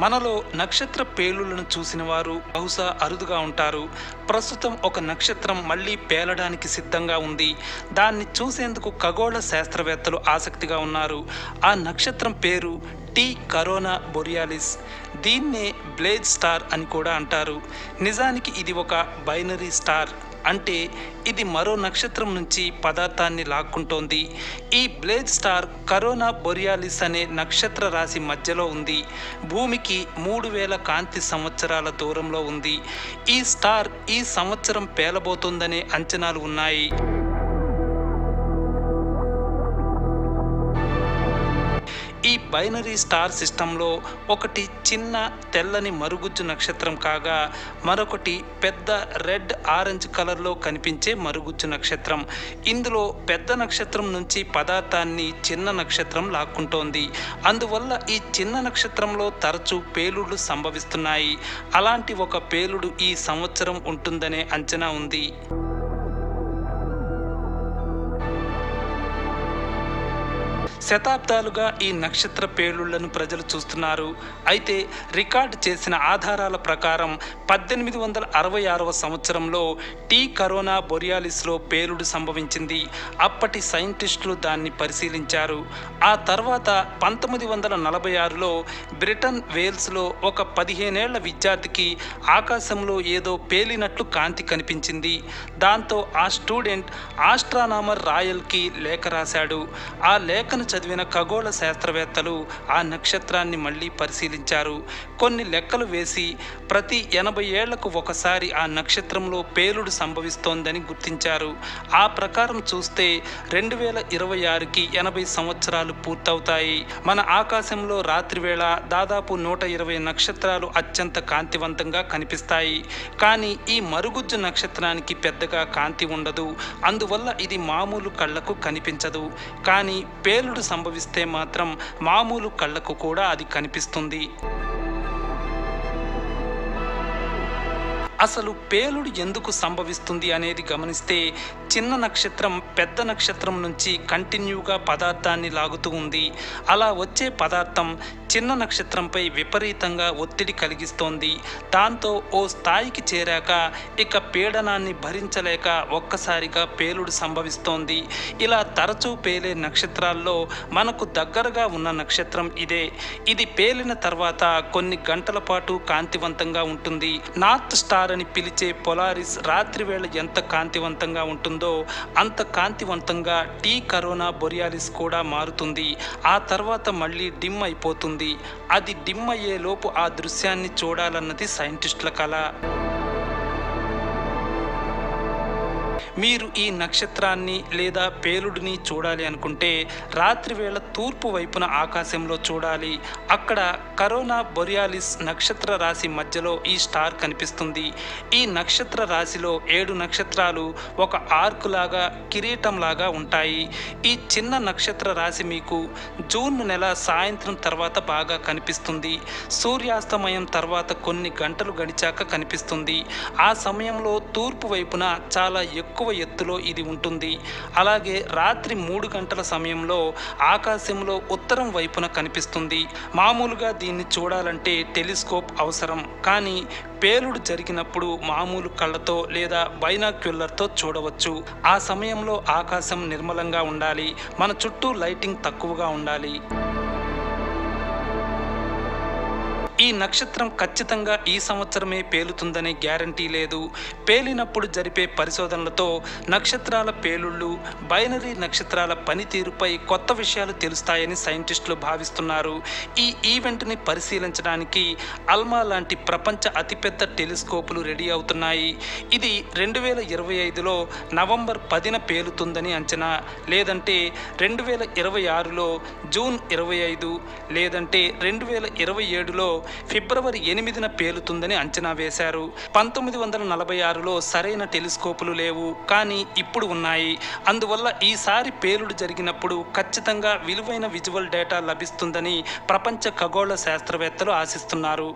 మనలో నక్షత్ర పేలుళ్లను చూసిన వారు బహుశా అరుదుగా ఉంటారు. ప్రస్తుతం ఒక నక్షత్రం మళ్ళీ పేలడానికి సిద్ధంగా ఉంది. దాన్ని చూసేందుకు ఖగోళ శాస్త్రవేత్తలు ఆసక్తిగా ఉన్నారు. ఆ నక్షత్రం పేరు టీ కరోనా బొరియాలిస్. దీన్నే బ్లేజ్ స్టార్ అని కూడా అంటారు. నిజానికి ఇది ఒక బైనరీ స్టార్, అంటే ఇది మరో నక్షత్రం నుంచి పదార్థాన్ని లాక్కుంటోంది. ఈ బ్లేజ్ స్టార్ కరోనా బొరియాలిస్ అనే నక్షత్ర రాశి మధ్యలో ఉంది. భూమికి 3000 కాంతి సంవత్సరాల దూరంలో ఉంది. ఈ స్టార్ ఈ సంవత్సరం పేలబోతోందనే అంచనాలు ఉన్నాయి. ఈ బైనరీ స్టార్ సిస్టంలో ఒకటి చిన్న తెల్లని మరుగుజ్జు నక్షత్రం కాగా, మరొకటి పెద్ద రెడ్ ఆరెంజ్ కలర్లో కనిపించే మరుగుజ్జు నక్షత్రం. ఇందులో పెద్ద నక్షత్రం నుంచి పదార్థాన్ని చిన్న నక్షత్రం లాక్కుంటోంది. అందువల్ల ఈ చిన్న నక్షత్రంలో తరచూ పేలుళ్లు సంభవిస్తున్నాయి. అలాంటి ఒక పేలుడు ఈ సంవత్సరం ఉంటుందనే అంచనా ఉంది. శతాబ్దాలుగా ఈ నక్షత్ర పేలుళ్లను ప్రజలు చూస్తున్నారు. అయితే రికార్డు చేసిన ఆధారాల ప్రకారం 1866వ సంవత్సరంలో టీ కరోనా బొరియాలిస్లో పేలుడు సంభవించింది. అప్పటి సైంటిస్టులు దాన్ని పరిశీలించారు. ఆ తర్వాత 1946లో బ్రిటన్ వేల్స్లో ఒక 15 ఏళ్ల విద్యార్థికి ఆకాశంలో ఏదో పేలినట్లు కాంతి కనిపించింది. దాంతో ఆ స్టూడెంట్ ఆస్ట్రానామర్ రాయల్కి లేఖ రాశాడు. ఆ లేఖను చదివిన ఖగోళ శాస్త్రవేత్తలు ఆ నక్షత్రాన్ని మళ్ళీ పరిశీలించారు. కొన్ని లెక్కలు వేసి ప్రతి 80 ఏళ్లకు ఒకసారి ఆ నక్షత్రంలో పేలుడు సంభవిస్తోందని గుర్తించారు. ఆ ప్రకారం చూస్తే 2026కి 80 సంవత్సరాలు పూర్తవుతాయి. మన ఆకాశంలో రాత్రివేళ దాదాపు 120 నక్షత్రాలు అత్యంత కాంతివంతంగా కనిపిస్తాయి. కానీ ఈ మరుగుజ్జు నక్షత్రానికి పెద్దగా కాంతి ఉండదు. అందువల్ల ఇది మామూలు కళ్ళకు కనిపించదు. కానీ పేలుడు సంభవిస్తే మాత్రం మామూలు కళ్ళకు కూడా అది కనిపిస్తుంది. అసలు పేలుడు ఎందుకు సంభవిస్తుంది అనేది గమనిస్తే, చిన్న నక్షత్రం పెద్ద నక్షత్రం నుంచి కంటిన్యూగా పదార్థాన్ని లాగుతూ ఉంది. అలా వచ్చే పదార్థం చిన్న నక్షత్రంపై విపరీతంగా ఒత్తిడి కలిగిస్తోంది. దాంతో ఓ స్థాయికి చేరాక ఇక పీడనాన్ని భరించలేక ఒక్కసారిగా పేలుడు సంభవిస్తోంది. ఇలా తరచూ పేలే నక్షత్రాల్లో మనకు దగ్గరగా ఉన్న నక్షత్రం ఇదే. ఇది పేలిన తర్వాత కొన్ని గంటల పాటు కాంతివంతంగా ఉంటుంది. నార్త్ స్టార్ అని పిలిచే పొలారిస్ రాత్రివేళ ఎంత కాంతివంతంగా ఉంటుందో అంత కాంతివంతంగా టీ కరోనా బొరియాలిస్ కూడా మారుతుంది. ఆ తర్వాత మళ్ళీ డిమ్ అయిపోతుంది. అది డిమ్ అయ్యే లోపు ఆ దృశ్యాన్ని చూడాలన్నది సైంటిస్టుల కల. మీరు ఈ నక్షత్రాన్ని లేదా పేలుడిని చూడాలి అనుకుంటే రాత్రివేళ తూర్పు వైపున ఆకాశంలో చూడాలి. అక్కడ కరోనా బొరియాలిస్ నక్షత్ర రాశి మధ్యలో ఈ స్టార్ కనిపిస్తుంది. ఈ నక్షత్ర రాశిలో 7 నక్షత్రాలు ఒక ఆర్క్ లాగా, కిరీటం లాగా ఉంటాయి. ఈ చిన్న నక్షత్ర రాశి మీకు జూన్ నెల సాయంత్రం తర్వాత బాగా కనిపిస్తుంది. సూర్యాస్తమయం తర్వాత కొన్ని గంటలు గడిచాక కనిపిస్తుంది. ఆ సమయంలో తూర్పు వైపున చాలా ఎక్కువ ఎత్తులో ఇది ఉంటుంది. అలాగే రాత్రి 3 గంటల సమయంలో ఆకాశంలో ఉత్తరం వైపున కనిపిస్తుంది. మామూలుగా దీన్ని చూడాలంటే టెలిస్కోప్ అవసరం. కానీ పేలుడు జరిగినప్పుడు మామూలు కళ్ళతో లేదా బైనాక్యులర్తో చూడవచ్చు. ఆ సమయంలో ఆకాశం నిర్మలంగా ఉండాలి. మన చుట్టూ లైటింగ్ తక్కువగా ఉండాలి. ఈ నక్షత్రం ఖచ్చితంగా ఈ సంవత్సరమే పేలుతుందనే గ్యారంటీ లేదు. పేలినప్పుడు జరిపే పరిశోధనలతో నక్షత్రాల పేలుళ్ళు, బైనరీ నక్షత్రాల పనితీరుపై కొత్త విషయాలు తెలుస్తాయని సైంటిస్టులు భావిస్తున్నారు. ఈ ఈవెంట్ని పరిశీలించడానికి అల్మా లాంటి ప్రపంచ అతిపెద్ద టెలిస్కోపులు రెడీ అవుతున్నాయి. ఇది 2025లో నవంబర్ 10న పేలుతుందని అంచనా. లేదంటే 2026లో జూన్ 25, లేదంటే 2027లో ఫిబ్రవరి 8న పేలుతుందని అంచనా వేశారు. 1946లో సరైన టెలిస్కోపులు లేవు, కానీ ఇప్పుడు ఉన్నాయి. అందువల్ల ఈసారి పేలుడు జరిగినప్పుడు ఖచ్చితంగా విలువైన విజువల్ డేటా లభిస్తుందని ప్రపంచ ఖగోళ శాస్త్రవేత్తలు ఆశిస్తున్నారు.